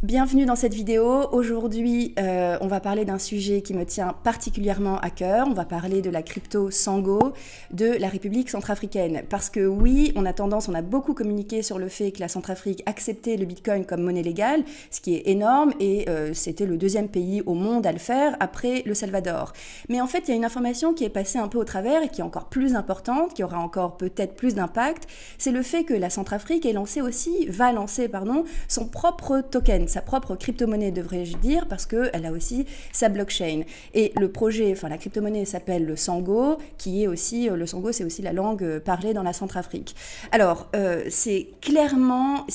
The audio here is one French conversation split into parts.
Bienvenue dans cette vidéo. Aujourd'hui, on va parler d'un sujet qui me tient particulièrement à cœur. On va parler de la crypto Sango de la République centrafricaine. Parce que oui, on a beaucoup communiqué sur le fait que la Centrafrique acceptait le Bitcoin comme monnaie légale, ce qui est énorme, et c'était le deuxième pays au monde à le faire après le Salvador. Mais en fait, il y a une information qui est passée un peu au travers et qui est encore plus importante, qui aura encore peut-être plus d'impact, c'est le fait que la Centrafrique va lancer son propre token, sa propre crypto-monnaie, devrais-je dire, parce qu'elle a aussi sa blockchain. Et le projet, la crypto-monnaie s'appelle le Sango, qui est aussi, le Sango, c'est aussi la langue parlée dans la Centrafrique. Alors, c'est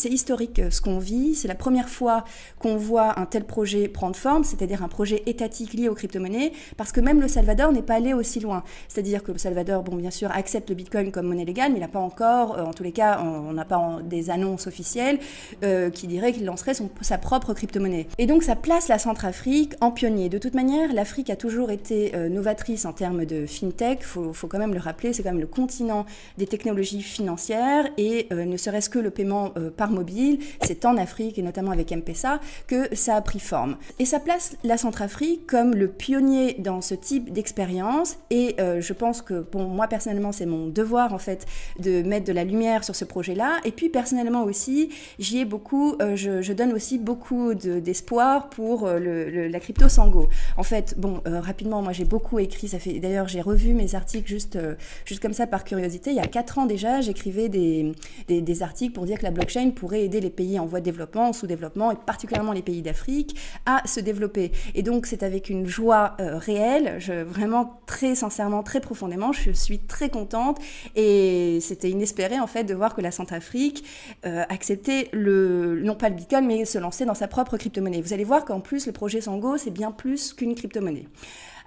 historique ce qu'on vit, c'est la première fois qu'on voit un tel projet prendre forme, c'est-à-dire un projet étatique lié aux crypto-monnaies, parce que même le Salvador n'est pas allé aussi loin. C'est-à-dire que le Salvador, bien sûr, accepte le Bitcoin comme monnaie légale, mais il n'a pas encore, en tous les cas, on n'a pas des annonces officielles qui diraient qu'il lancerait sa propre crypto-monnaie. Et donc ça place la Centrafrique en pionnier. De toute manière, l'Afrique a toujours été novatrice en termes de fintech, faut quand même le rappeler, c'est quand même le continent des technologies financières et ne serait-ce que le paiement par mobile, c'est en Afrique et notamment avec M-Pesa que ça a pris forme. Et ça place la Centrafrique comme le pionnier dans ce type d'expérience et je pense que, moi personnellement, c'est mon devoir en fait de mettre de la lumière sur ce projet-là et puis personnellement aussi, j'y ai beaucoup, je donne aussi beaucoup d'espoir pour la crypto Sango. En fait, rapidement, moi j'ai beaucoup écrit, d'ailleurs j'ai revu mes articles juste comme ça par curiosité. Il y a 4 ans déjà, j'écrivais des articles pour dire que la blockchain pourrait aider les pays en voie de développement, en sous-développement et particulièrement les pays d'Afrique à se développer. Et donc c'est avec une joie réelle, vraiment très sincèrement, très profondément, je suis très contente et c'était inespéré en fait de voir que la Centrafrique acceptait non pas le Bitcoin mais se lancer dans sa propre crypto-monnaie. Vous allez voir qu'en plus le projet Sango c'est bien plus qu'une crypto-monnaie.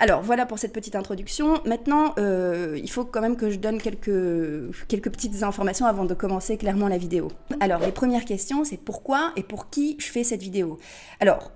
Alors voilà pour cette petite introduction. Maintenant, il faut quand même que je donne quelques petites informations avant de commencer clairement la vidéo. Alors les premières questions, c'est pourquoi et pour qui je fais cette vidéo. Alors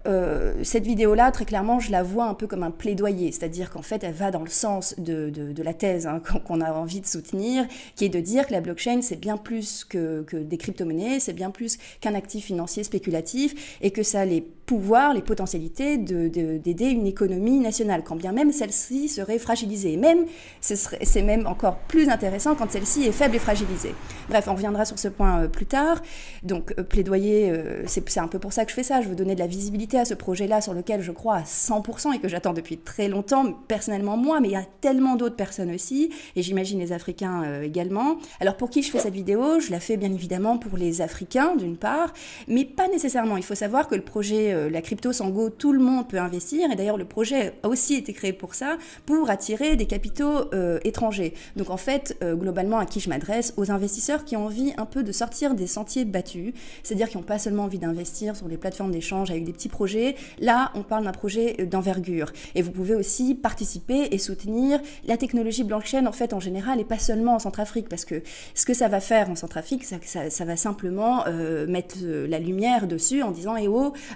cette vidéo-là, très clairement, je la vois un peu comme un plaidoyer, c'est-à-dire qu'en fait, elle va dans le sens de la thèse qu'on a envie de soutenir, qui est de dire que la blockchain, c'est bien plus que des crypto-monnaies, c'est bien plus qu'un actif financier spéculatif et que ça a les pouvoirs, les potentialités d'aider une économie nationale, quand bien même celle-ci serait fragilisée. Même, c'est même encore plus intéressant quand celle-ci est faible et fragilisée. Bref, on reviendra sur ce point plus tard. Donc, plaidoyer, c'est un peu pour ça que je fais ça. Je veux donner de la visibilité à ce projet-là sur lequel je crois à 100% et que j'attends depuis très longtemps, personnellement moi, mais il y a tellement d'autres personnes aussi, et j'imagine les Africains également. Alors, pour qui je fais cette vidéo? Je la fais bien évidemment pour les Africains, d'une part, mais pas nécessairement. Il faut savoir que le projet la crypto Sango, tout le monde peut investir, et d'ailleurs le projet a aussi été créé pour ça, pour attirer des capitaux étrangers. Donc en fait, globalement, à qui je m'adresse? Aux investisseurs qui ont envie un peu de sortir des sentiers battus, c'est-à-dire qui n'ont pas seulement envie d'investir sur les plateformes d'échange avec des petits projets. Là, on parle d'un projet d'envergure. Et vous pouvez aussi participer et soutenir la technologie blockchain en fait en général, et pas seulement en Centrafrique, parce que ce que ça va faire en Centrafrique, ça va simplement mettre la lumière dessus en disant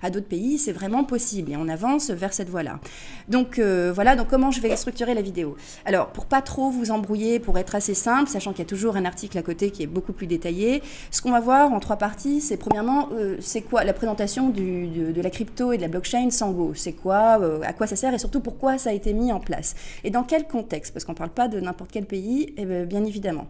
à d'autres pays, c'est vraiment possible, et on avance vers cette voie-là. Donc voilà, donc comment je vais structurer la vidéo? Alors, pour pas trop vous embrouiller, pour être assez simple, sachant qu'il y a toujours un article à côté qui est beaucoup plus détaillé, ce qu'on va voir en 3 parties, c'est premièrement, c'est quoi la présentation de la crypto et de la blockchain Sango, c'est quoi, à quoi ça sert, et surtout pourquoi ça a été mis en place, et dans quel contexte, parce qu'on parle pas de n'importe quel pays, bien évidemment.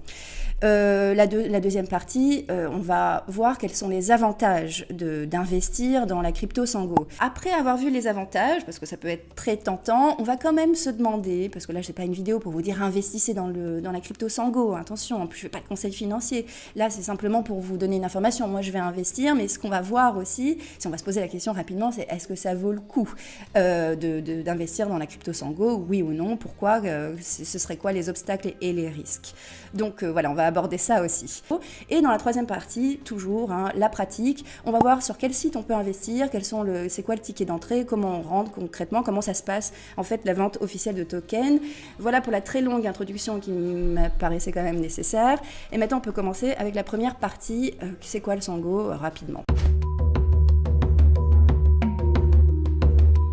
La deuxième partie, on va voir quels sont les avantages d'investir dans la crypto Sango. Après avoir vu les avantages, parce que ça peut être très tentant, on va quand même se demander, parce que là c'est pas une vidéo pour vous dire investissez dans la crypto Sango, attention, en plus je fais pas de conseil financier, là c'est simplement pour vous donner une information, moi je vais investir, mais ce qu'on va voir aussi, si on va se poser la question rapidement, c'est est-ce que ça vaut le coup d'investir dans la crypto Sango, oui ou non, pourquoi, ce serait quoi les obstacles et les risques. Donc voilà, on va aborder ça aussi. Et dans la troisième partie, toujours, la pratique, on va voir sur quel site on peut investir, c'est quoi le ticket d'entrée, comment on rentre concrètement, comment ça se passe, en fait, la vente officielle de tokens. Voilà pour la très longue introduction qui me paraissait quand même nécessaire. Et maintenant, on peut commencer avec la première partie, c'est quoi le Sango, rapidement.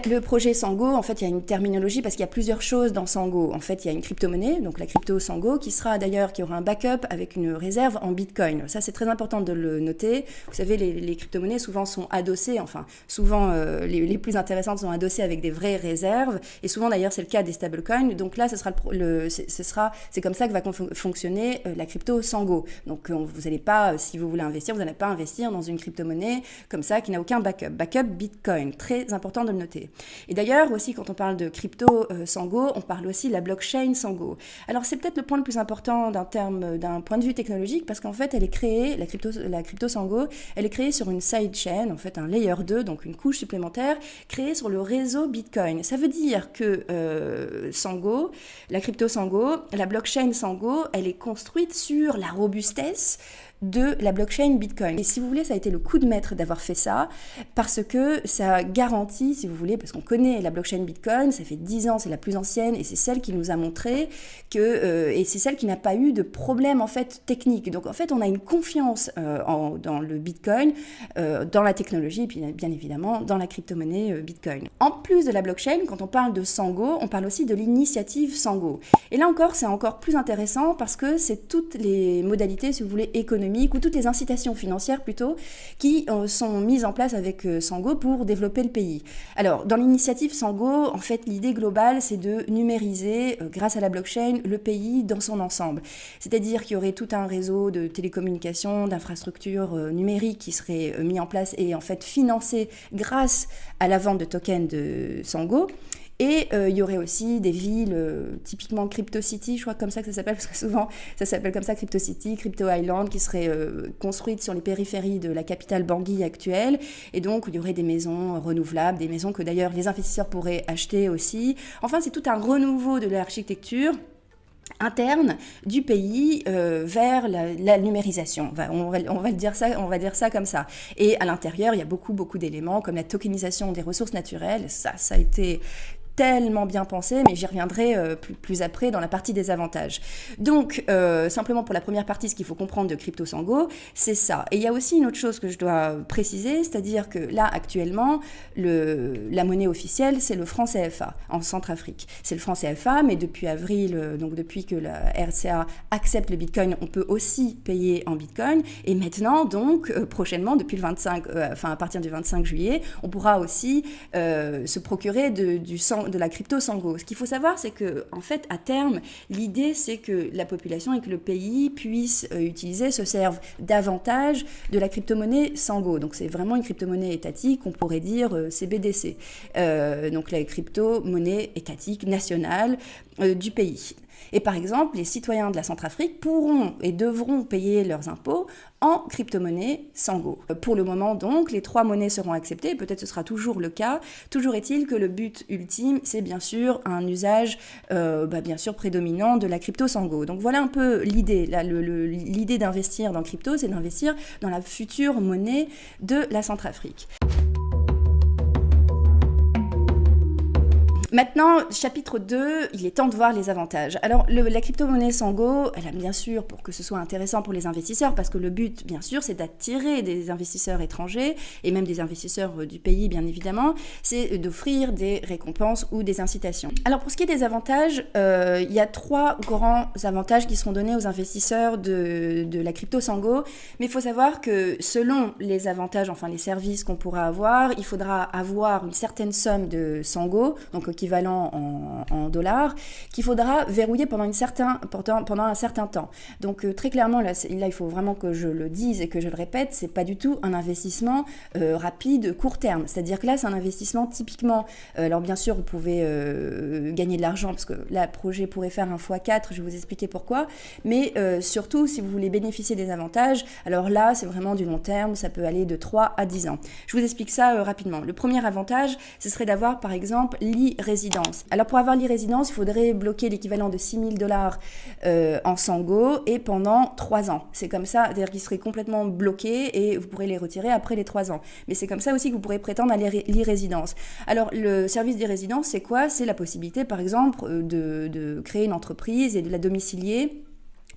le projet Sango, en fait, il y a une terminologie parce qu'il y a plusieurs choses dans Sango. En fait, il y a une crypto-monnaie, donc la crypto Sango, qui aura un backup avec une réserve en Bitcoin. Ça, c'est très important de le noter. Vous savez, les crypto-monnaies souvent sont adossées, les plus intéressantes sont adossées avec des vraies réserves. Et souvent, d'ailleurs, c'est le cas des stablecoins. Donc là, c'est comme ça que va fonctionner la crypto Sango. Donc, vous n'allez pas, si vous voulez investir, vous n'allez pas investir dans une crypto-monnaie comme ça qui n'a aucun backup. Backup Bitcoin, très important de le noter. Et d'ailleurs, aussi, quand on parle de crypto Sango, on parle aussi de la blockchain Sango. Alors, c'est peut-être le point le plus important d'un point de vue technologique, parce qu'en fait, elle est créée, la crypto Sango, elle est créée sur une sidechain, en fait, un layer 2, donc une couche supplémentaire, créée sur le réseau Bitcoin. Ça veut dire que Sango, la crypto Sango, la blockchain Sango, elle est construite sur la robustesse de la blockchain Bitcoin. Et si vous voulez, ça a été le coup de maître d'avoir fait ça, parce que ça garantit, si vous voulez, parce qu'on connaît la blockchain Bitcoin, ça fait 10 ans, c'est la plus ancienne, et c'est celle qui nous a montré et c'est celle qui n'a pas eu de problème, en fait, technique. Donc, en fait, on a une confiance dans le Bitcoin, dans la technologie, et puis, bien évidemment, dans la crypto-monnaie Bitcoin. En plus de la blockchain, quand on parle de Sango, on parle aussi de l'initiative Sango. Et là encore, c'est encore plus intéressant, parce que c'est toutes les modalités, si vous voulez, économiques, ou toutes les incitations financières plutôt, qui sont mises en place avec Sango pour développer le pays. Alors, dans l'initiative Sango, en fait, l'idée globale, c'est de numériser, grâce à la blockchain, le pays dans son ensemble. C'est-à-dire qu'il y aurait tout un réseau de télécommunications, d'infrastructures numériques qui serait mis en place et en fait financé grâce à la vente de tokens de Sango. Et il y aurait aussi des villes, typiquement Crypto City, je crois comme ça que ça s'appelle, parce que souvent ça s'appelle comme ça, Crypto City, Crypto Island, qui seraient construites sur les périphéries de la capitale Bangui actuelle. Et donc il y aurait des maisons renouvelables, des maisons que d'ailleurs les investisseurs pourraient acheter aussi. Enfin, c'est tout un renouveau de l'architecture interne du pays vers la numérisation. On va dire ça comme ça. Et à l'intérieur, il y a beaucoup d'éléments comme la tokenisation des ressources naturelles. Ça a été tellement bien pensé, mais j'y reviendrai plus après dans la partie des avantages. Donc, simplement pour la première partie, ce qu'il faut comprendre de Crypto Sango, c'est ça. Et il y a aussi une autre chose que je dois préciser, c'est-à-dire que là, actuellement, la monnaie officielle, c'est le franc CFA en Centrafrique. C'est le franc CFA, mais depuis avril, donc depuis que la RCA accepte le Bitcoin, on peut aussi payer en Bitcoin. Et maintenant, donc, prochainement, depuis le 25, à partir du 25 juillet, on pourra aussi se procurer de la crypto Sango. Ce qu'il faut savoir, c'est que, en fait, à terme, l'idée, c'est que la population et que le pays puissent se servent davantage de la crypto-monnaie Sango. Donc, c'est vraiment une crypto-monnaie étatique, on pourrait dire CBDC. Donc, la crypto-monnaie étatique nationale du pays. Et par exemple, les citoyens de la Centrafrique pourront et devront payer leurs impôts en crypto-monnaie Sango. Pour le moment, donc, les 3 monnaies seront acceptées, peut-être ce sera toujours le cas. Toujours est-il que le but ultime, c'est bien sûr un usage bien sûr prédominant de la crypto Sango. Donc voilà un peu l'idée. L'idée d'investir dans crypto, c'est d'investir dans la future monnaie de la Centrafrique. Maintenant, chapitre 2, il est temps de voir les avantages. Alors, la crypto-monnaie Sango, elle a bien sûr, pour que ce soit intéressant pour les investisseurs, parce que le but, bien sûr, c'est d'attirer des investisseurs étrangers, et même des investisseurs du pays, bien évidemment, c'est d'offrir des récompenses ou des incitations. Alors, pour ce qui est des avantages, il y a 3 grands avantages qui seront donnés aux investisseurs de la crypto Sango, mais il faut savoir que selon les avantages, enfin les services qu'on pourra avoir, il faudra avoir une certaine somme de Sango, donc équivalent en dollars, qu'il faudra verrouiller pendant un certain temps. Donc très clairement, là, il faut vraiment que je le dise et que je le répète, c'est pas du tout un investissement rapide, court terme. C'est-à-dire que là, c'est un investissement typiquement, alors bien sûr, vous pouvez gagner de l'argent, parce que là, le projet pourrait faire un x4, je vais vous expliquer pourquoi, mais surtout, si vous voulez bénéficier des avantages, alors là, c'est vraiment du long terme, ça peut aller de 3 à 10 ans. Je vous explique ça rapidement. Le premier avantage, ce serait d'avoir, par exemple, l'e-résidence. Alors pour avoir l'e-résidence, il faudrait bloquer l'équivalent de $6 000 en Sango et pendant 3 ans. C'est comme ça, c'est-à-dire qu'ils seraient complètement bloqués et vous pourrez les retirer après les 3 ans. Mais c'est comme ça aussi que vous pourrez prétendre à l'e-résidence. Alors le service d'e-résidence, c'est quoi ? C'est la possibilité, par exemple, de créer une entreprise et de la domicilier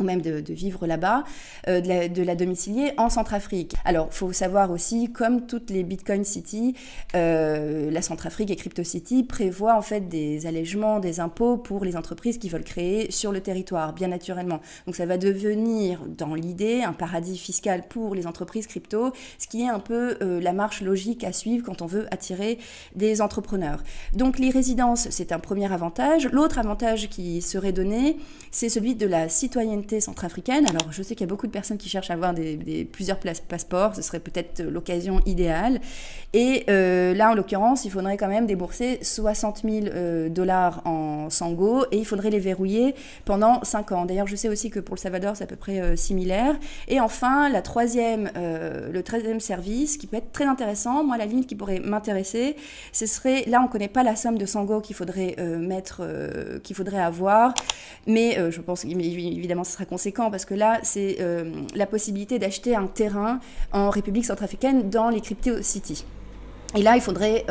ou même de vivre là-bas, de la domicilier en Centrafrique. Alors, il faut savoir aussi, comme toutes les Bitcoin City, la Centrafrique et Crypto City prévoient en fait des allègements des impôts pour les entreprises qui veulent créer sur le territoire, bien naturellement. Donc, ça va devenir, dans l'idée, un paradis fiscal pour les entreprises crypto, ce qui est un peu la marche logique à suivre quand on veut attirer des entrepreneurs. Donc, les résidences, c'est un premier avantage. L'autre avantage qui serait donné, c'est celui de la citoyenneté centrafricaine. Alors, je sais qu'il y a beaucoup de personnes qui cherchent à avoir plusieurs passeports. Ce serait peut-être l'occasion idéale. Et là, en l'occurrence, il faudrait quand même débourser 60 000 dollars en Sango et il faudrait les verrouiller pendant 5 ans. D'ailleurs, je sais aussi que pour le Salvador, c'est à peu près similaire. Et enfin, le 13e service, qui peut être très intéressant, moi, la limite qui pourrait m'intéresser, ce serait, là, on ne connaît pas la somme de Sango qu'il faudrait qu'il faudrait avoir, mais je pense évidemment ce sera conséquent parce que là, c'est la possibilité d'acheter un terrain en République centrafricaine dans les Crypto City. Et là, il faudrait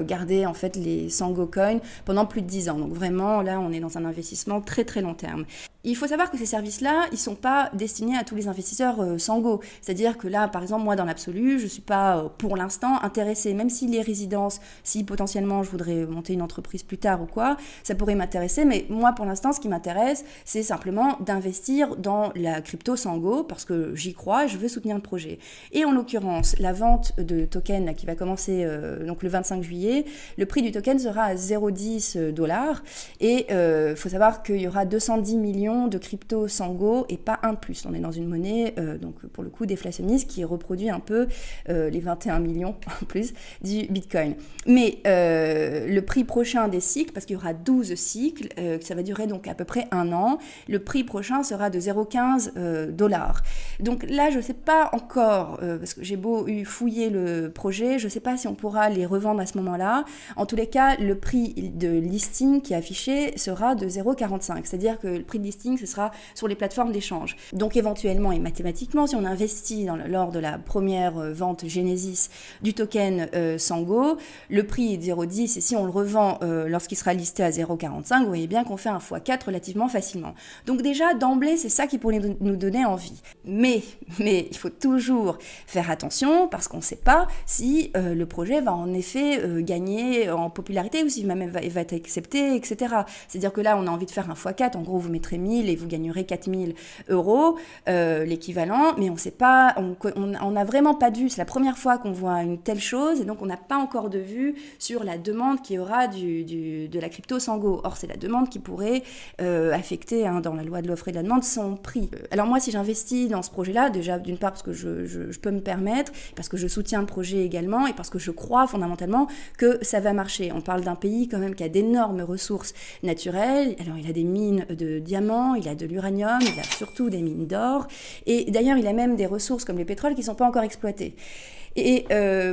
garder en fait les Sango Coins pendant plus de 10 ans. Donc vraiment, là, on est dans un investissement très très long terme. Il faut savoir que ces services-là, ils ne sont pas destinés à tous les investisseurs Sango. C'est-à-dire que là, par exemple, moi, dans l'absolu, je ne suis pas, pour l'instant, intéressée. Même si les résidences, si potentiellement je voudrais monter une entreprise plus tard ou quoi, ça pourrait m'intéresser. Mais moi, pour l'instant, ce qui m'intéresse, c'est simplement d'investir dans la crypto Sango parce que j'y crois et je veux soutenir le projet. Et en l'occurrence, la vente de tokens là, qui va commencer donc le 25 juillet, le prix du token sera à 0,10 $. Et il faut savoir qu'il y aura 210 millions de crypto Sango et pas un de plus. On est dans une monnaie, donc pour le coup déflationniste, qui reproduit un peu les 21 millions en plus du Bitcoin. Mais le prix prochain des cycles, parce qu'il y aura 12 cycles, ça va durer donc à peu près 1 an, le prix prochain sera de 0,15 $. Donc là, je ne sais pas encore, parce que j'ai beau fouiller le projet, je ne sais pas si on pourra les revendre à ce moment-là. En tous les cas, le prix de listing qui est affiché sera de 0,45. C'est-à-dire que le prix de listing, ce sera sur les plateformes d'échange. Donc éventuellement et mathématiquement, si on investit lors de la première vente Genesis du token Sango, le prix est de 0,10 et si on le revend lorsqu'il sera listé à 0,45, vous voyez bien qu'on fait un x4 relativement facilement. Donc déjà, d'emblée, c'est ça qui pourrait nous donner envie. Mais il faut toujours faire attention parce qu'on ne sait pas si le projet va en effet gagner en popularité ou si même va être accepté, etc. C'est-à-dire que là, on a envie de faire un x4, en gros, vous mettrez 1000 et vous gagnerez 4000 €, l'équivalent, mais on ne sait pas, on n'a vraiment pas vu, c'est la première fois qu'on voit une telle chose, et donc on n'a pas encore de vue sur la demande qu'il y aura de la crypto Sango. Or, c'est la demande qui pourrait affecter, dans la loi de l'offre et de la demande, son prix. Alors moi, si j'investis dans ce projet-là, déjà d'une part parce que je peux me permettre, parce que je soutiens le projet également, et parce que je crois fondamentalement que ça va marcher. On parle d'un pays quand même qui a d'énormes ressources naturelles. Alors, il a des mines de diamants, il a de l'uranium, il a surtout des mines d'or. Et d'ailleurs, il a même des ressources comme le pétrole qui ne sont pas encore exploitées. Et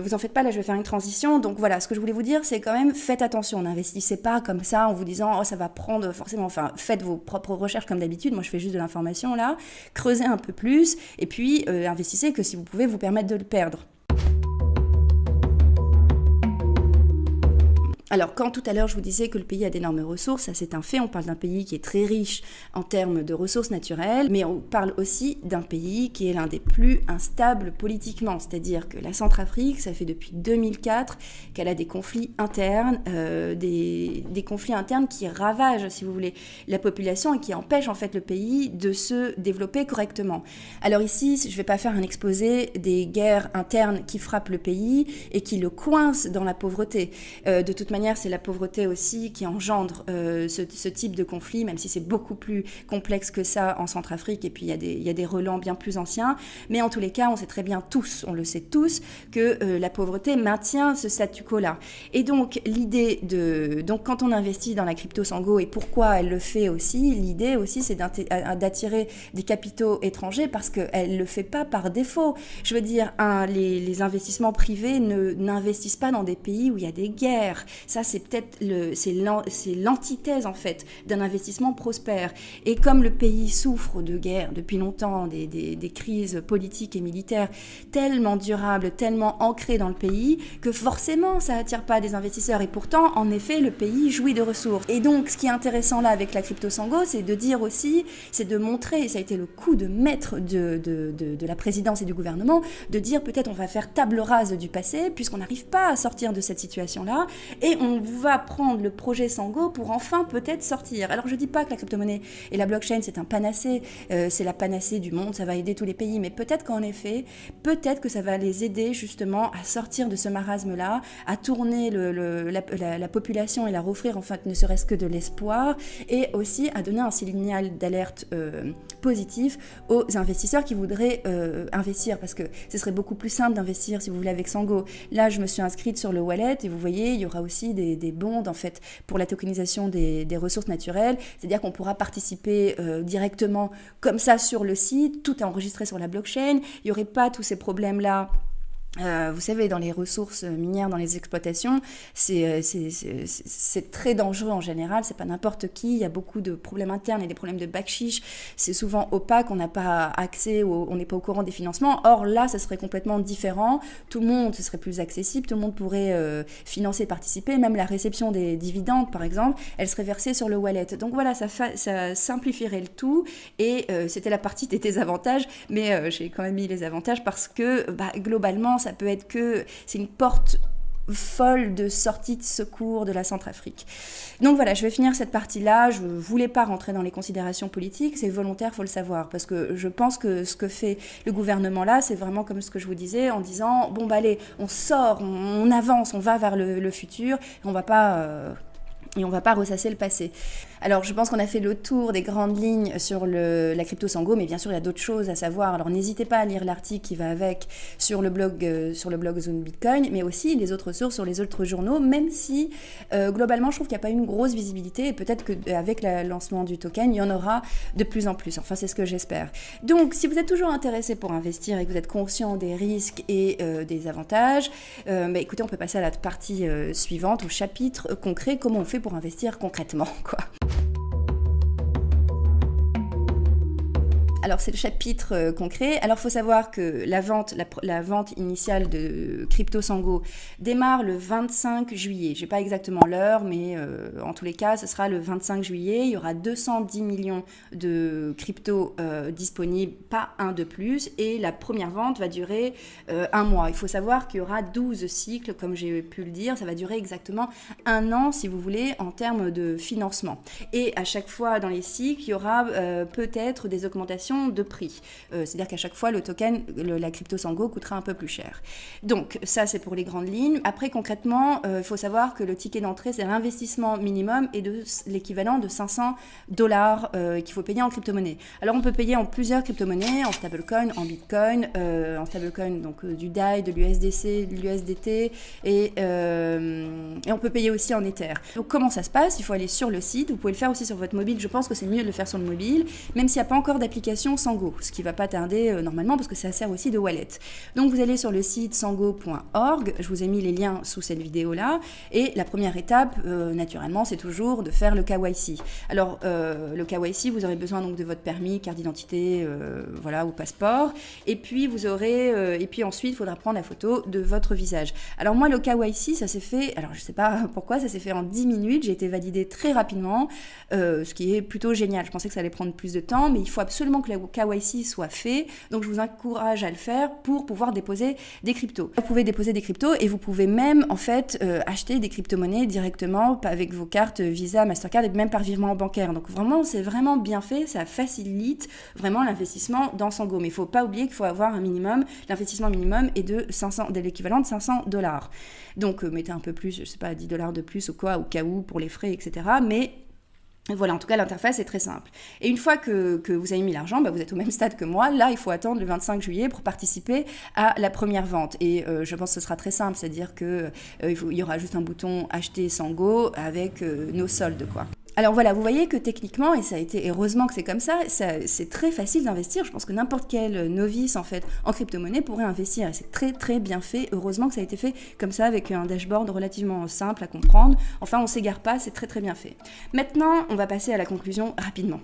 vous en faites pas, là je vais faire une transition. Donc voilà, ce que je voulais vous dire, c'est quand même faites attention, n'investissez pas comme ça en vous disant ça va prendre forcément, enfin faites vos propres recherches comme d'habitude, moi je fais juste de l'information là, creusez un peu plus et puis investissez que si vous pouvez vous permettre de le perdre. Alors, quand tout à l'heure je vous disais que le pays a d'énormes ressources, ça c'est un fait, on parle d'un pays qui est très riche en termes de ressources naturelles, mais on parle aussi d'un pays qui est l'un des plus instables politiquement, c'est-à-dire que la Centrafrique, ça fait depuis 2004 qu'elle a des conflits internes, des conflits internes qui ravagent, si vous voulez, la population et qui empêchent en fait le pays de se développer correctement. Alors ici, je ne vais pas faire un exposé des guerres internes qui frappent le pays et qui le coincent dans la pauvreté. De toute manière, c'est la pauvreté aussi qui engendre ce type de conflit, même si c'est beaucoup plus complexe que ça en Centrafrique, et puis il y a des relents bien plus anciens, mais en tous les cas, on sait très bien tous, on le sait tous, que la pauvreté maintient ce statu quo-là. Et donc, donc quand on investit dans la crypto Sango, et pourquoi elle le fait aussi, l'idée aussi, c'est d'attirer des capitaux étrangers, parce qu'elle ne le fait pas par défaut. Je veux dire, les investissements privés n'investissent pas dans des pays où il y a des guerres. Ça, c'est peut-être c'est l'antithèse en fait d'un investissement prospère. Et comme le pays souffre de guerre depuis longtemps, des crises politiques et militaires tellement durables, tellement ancrées dans le pays, que forcément ça attire pas des investisseurs. Et pourtant, en effet, le pays jouit de ressources. Et donc, ce qui est intéressant là avec la crypto Sango, c'est de dire aussi, c'est de montrer, et ça a été le coup de maître de la présidence et du gouvernement, de dire peut-être on va faire table rase du passé, puisqu'on n'arrive pas à sortir de cette situation-là, et on va prendre le projet Sango pour enfin peut-être sortir. Alors je dis pas que la crypto-monnaie et la blockchain c'est un panacée, c'est la panacée du monde, ça va aider tous les pays, mais peut-être qu'en effet, peut-être que ça va les aider justement à sortir de ce marasme-là, à tourner la population et la offrir en fait ne serait-ce que de l'espoir, et aussi à donner un signal d'alerte positif aux investisseurs qui voudraient investir, parce que ce serait beaucoup plus simple d'investir si vous voulez avec Sango. Là je me suis inscrite sur le wallet et vous voyez il y aura aussi des bonds en fait pour la tokenisation des ressources naturelles, c'est-à-dire qu'on pourra participer directement comme ça sur le site, tout est enregistré sur la blockchain, il n'y aurait pas tous ces problèmes là. Vous savez, dans les ressources minières, dans les exploitations, c'est très dangereux en général, c'est pas n'importe qui, il y a beaucoup de problèmes internes et des problèmes de backshish, c'est souvent opaque, on n'a pas accès, on n'est pas au courant des financements. Or là, ça serait complètement différent, tout le monde, ce serait plus accessible, tout le monde pourrait financer, participer, même la réception des dividendes par exemple, elle serait versée sur le wallet. Donc voilà, ça simplifierait le tout, et c'était la partie des désavantages, mais j'ai quand même mis les avantages parce que globalement, ça peut être que c'est une porte folle de sortie de secours de la Centrafrique. Donc voilà, je vais finir cette partie-là. Je ne voulais pas rentrer dans les considérations politiques, c'est volontaire, il faut le savoir, parce que je pense que ce que fait le gouvernement là, c'est vraiment comme ce que je vous disais, en disant, bon allez, on sort, on avance, on va vers le futur, et on va pas ressasser le passé. Alors, je pense qu'on a fait le tour des grandes lignes sur la crypto Sango, mais bien sûr, il y a d'autres choses à savoir. Alors, n'hésitez pas à lire l'article qui va avec sur le blog Zone Bitcoin, mais aussi les autres sources sur les autres journaux, même si, globalement, je trouve qu'il n'y a pas eu une grosse visibilité, et peut-être qu'avec le lancement du token, il y en aura de plus en plus. Enfin, c'est ce que j'espère. Donc, si vous êtes toujours intéressé pour investir et que vous êtes conscient des risques et des avantages, écoutez, on peut passer à la partie suivante, au chapitre concret, comment on fait pour investir concrètement, quoi. Alors, c'est le chapitre concret. Alors, il faut savoir que la vente initiale de Crypto Sango démarre le 25 juillet. Je n'ai pas exactement l'heure, mais en tous les cas, ce sera le 25 juillet. Il y aura 210 millions de crypto disponibles, pas un de plus. Et la première vente va durer un mois. Il faut savoir qu'il y aura 12 cycles, comme j'ai pu le dire. Ça va durer exactement un an, si vous voulez, en termes de financement. Et à chaque fois, dans les cycles, il y aura peut-être des augmentations de prix. C'est-à-dire qu'à chaque fois, le token, la crypto Sango coûtera un peu plus cher. Donc, ça, c'est pour les grandes lignes. Après, concrètement, il faut savoir que le ticket d'entrée, c'est l'investissement minimum et de l'équivalent de $500 qu'il faut payer en crypto-monnaie. Alors, on peut payer en plusieurs crypto-monnaies, en stablecoin, en bitcoin, en stablecoin, donc du DAI, de l'USDC, de l'USDT, et on peut payer aussi en Ether. Donc, comment ça se passe? Il faut aller sur le site. Vous pouvez le faire aussi sur votre mobile. Je pense que c'est mieux de le faire sur le mobile, même s'il n'y a pas encore d'application Sango, ce qui ne va pas tarder normalement parce que ça sert aussi de wallet. Donc vous allez sur le site sango.org, je vous ai mis les liens sous cette vidéo là, et la première étape naturellement c'est toujours de faire le KYC. Alors le KYC, vous aurez besoin donc de votre permis, carte d'identité, voilà, ou passeport, et puis ensuite il faudra prendre la photo de votre visage. Alors moi le KYC ça s'est fait, alors je sais pas pourquoi, ça s'est fait en 10 minutes, j'ai été validée très rapidement, ce qui est plutôt génial. Je pensais que ça allait prendre plus de temps, mais il faut absolument que le KYC soit fait, donc je vous encourage à le faire pour pouvoir déposer des cryptos. Vous pouvez déposer des cryptos et vous pouvez même en fait acheter des crypto-monnaies directement avec vos cartes Visa, Mastercard et même par virement bancaire. Donc vraiment, c'est vraiment bien fait, ça facilite vraiment l'investissement dans Sango. Mais il ne faut pas oublier qu'il faut avoir un minimum, l'investissement minimum est de l'équivalent de $500. Donc mettez un peu plus, je sais pas, $10 de plus ou quoi, au cas où pour les frais, etc. Mais voilà, en tout cas, l'interface est très simple. Et une fois que vous avez mis l'argent, vous êtes au même stade que moi. Là, il faut attendre le 25 juillet pour participer à la première vente. Et je pense que ce sera très simple, c'est-à-dire qu'il y aura juste un bouton « Acheter Sango » avec nos soldes, quoi. Alors voilà, vous voyez que techniquement, et ça a été, heureusement que c'est comme ça, c'est très facile d'investir. Je pense que n'importe quel novice en fait en crypto-monnaie pourrait investir et c'est très très bien fait. Heureusement que ça a été fait comme ça avec un dashboard relativement simple à comprendre. Enfin, on s'égare pas, c'est très très bien fait. Maintenant, on va passer à la conclusion rapidement.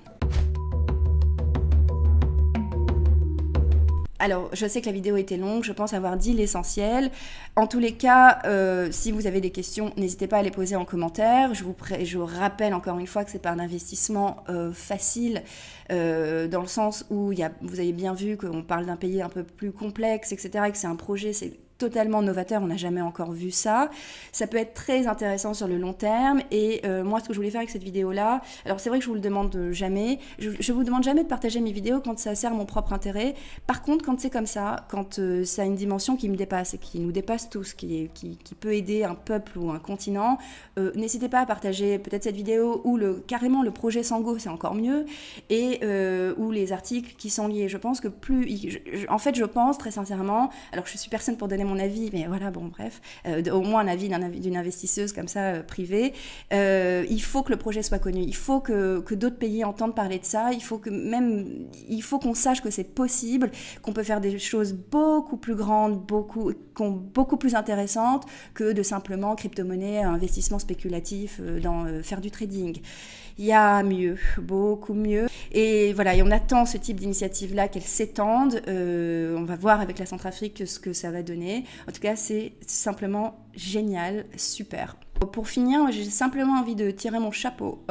Alors, je sais que la vidéo était longue, je pense avoir dit l'essentiel. En tous les cas, si vous avez des questions, n'hésitez pas à les poser en commentaire. Je vous rappelle encore une fois que c'est pas un investissement facile, dans le sens où vous avez bien vu qu'on parle d'un pays un peu plus complexe, etc., et que c'est un projet, c'est totalement novateur, on n'a jamais encore vu ça. Ça peut être très intéressant sur le long terme et moi ce que je voulais faire avec cette vidéo là, alors c'est vrai que je vous le demande jamais, je vous demande jamais de partager mes vidéos quand ça sert mon propre intérêt. Par contre quand c'est comme ça, quand ça a une dimension qui me dépasse et qui nous dépasse tous, qui peut aider un peuple ou un continent, n'hésitez pas à partager peut-être cette vidéo ou carrément le projet Sango, c'est encore mieux, et ou les articles qui sont liés. Je pense que en fait je pense très sincèrement, alors je suis personne pour donner mon avis, mais voilà, bon bref, au moins un avis d'une investisseuse comme ça, privée, il faut que le projet soit connu, il faut que d'autres pays entendent parler de ça, il faut qu'on sache que c'est possible, qu'on peut faire des choses beaucoup plus grandes, beaucoup plus intéressantes que de simplement crypto-monnaie, investissement spéculatif dans faire du trading. Il y a mieux, beaucoup mieux. Et voilà, et on attend ce type d'initiative-là qu'elle s'étende. On va voir avec la Centrafrique ce que ça va donner. En tout cas, c'est simplement génial, super. Pour finir, j'ai simplement envie de tirer mon chapeau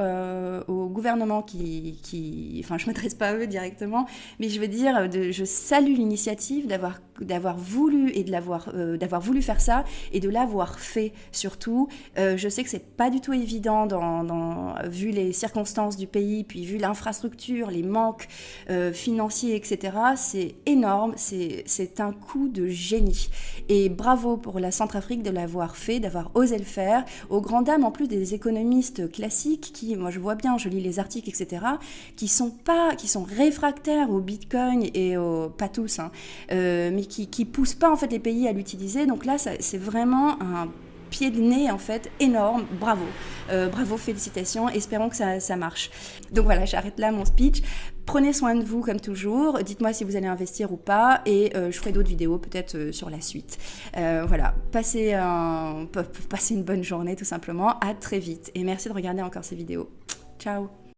au gouvernement enfin je ne m'adresse pas à eux directement, mais je veux dire, je salue l'initiative d'avoir voulu et d'avoir voulu faire ça et de l'avoir fait surtout. Je sais que c'est pas du tout évident vu les circonstances du pays, puis vu l'infrastructure, les manques financiers, etc. C'est énorme, c'est un coup de génie. Et bravo pour la Centrafrique de l'avoir fait, d'avoir osé le faire. Aux grandes dames, en plus des économistes classiques qui, moi je vois bien, je lis les articles, etc., qui sont réfractaires au Bitcoin et pas tous, hein, mais qui poussent pas en fait les pays à l'utiliser. Donc là, c'est vraiment un pied de nez en fait énorme. Bravo, bravo, félicitations. Espérons que ça marche. Donc voilà, j'arrête là mon speech. Prenez soin de vous comme toujours, dites-moi si vous allez investir ou pas et je ferai d'autres vidéos peut-être sur la suite. Voilà, passez une bonne journée tout simplement, à très vite et merci de regarder encore ces vidéos. Ciao.